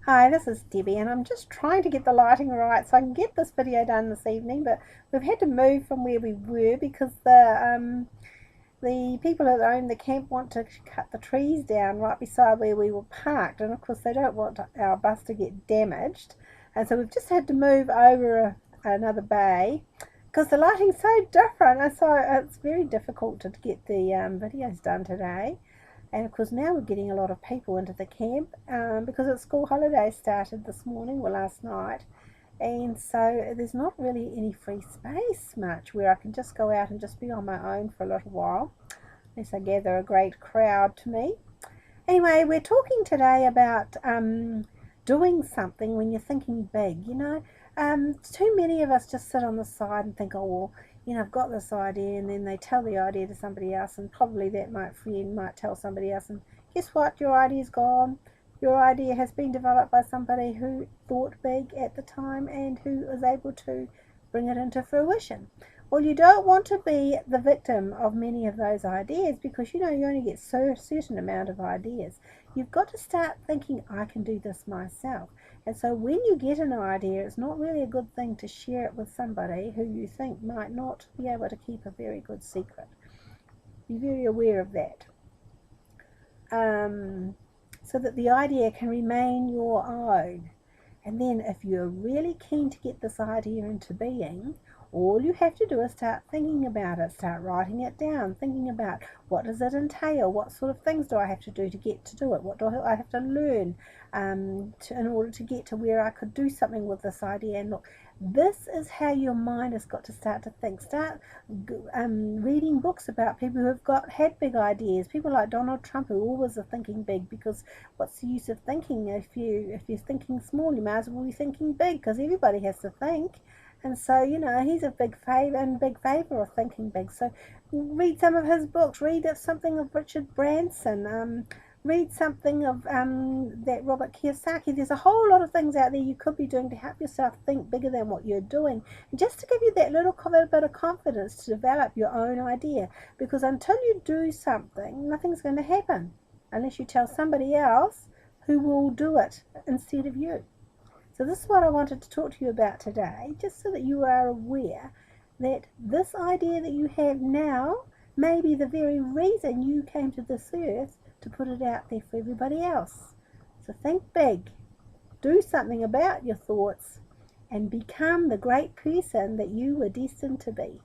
Hi, this is Debbie, and I'm just trying to get the lighting right so I can get this video done this evening. But we've had to move from where we were because the people that own the camp want to cut the trees down right beside where we were parked, and of course they don't want our bus to get damaged, and so we've just had to move over another bay because the lighting's so different, and so it's very difficult to get the videos done today. And of course now we're getting a lot of people into the camp because it's school holidays started this morning or last night, and so there's not really any free space much where I can just go out and just be on my own for a little while unless I gather a great crowd to me. Anyway, we're talking today about doing something when you're thinking big. Too many of us just sit on the side and think, oh, well, I've got this idea, and then they tell the idea to somebody else, and probably that friend might tell somebody else, and guess what? Your idea's gone. Your idea has been developed by somebody who thought big at the time and who was able to bring it into fruition. Well, you don't want to be the victim of many of those ideas because you only get a certain amount of ideas. You've got to start thinking, I can do this myself. And so when you get an idea, it's not really a good thing to share it with somebody who you think might not be able to keep a very good secret. Be very aware of that. So that the idea can remain your own. And then if you're really keen to get this idea into being, all you have to do is start thinking about it, start writing it down, thinking about what does it entail, what sort of things do I have to do to get to do it, what do I have to learn in order to get to where I could do something with this idea. And look, this is how your mind has got to start to think. Start reading books about people who have had big ideas, people like Donald Trump, who always are thinking big, because what's the use of thinking if you're thinking small? You might as well be thinking big, because everybody has to think. And so, he's a big favor of thinking big. So read some of his books, read something of Richard Branson, read something of that Robert Kiyosaki. There's a whole lot of things out there you could be doing to help yourself think bigger than what you're doing, and just to give you that little bit of confidence to develop your own idea. Because until you do something, nothing's going to happen unless you tell somebody else who will do it instead of you. So this is what I wanted to talk to you about today, just so that you are aware that this idea that you have now may be the very reason you came to this earth, to put it out there for everybody else. So think big, do something about your thoughts, and become the great person that you were destined to be.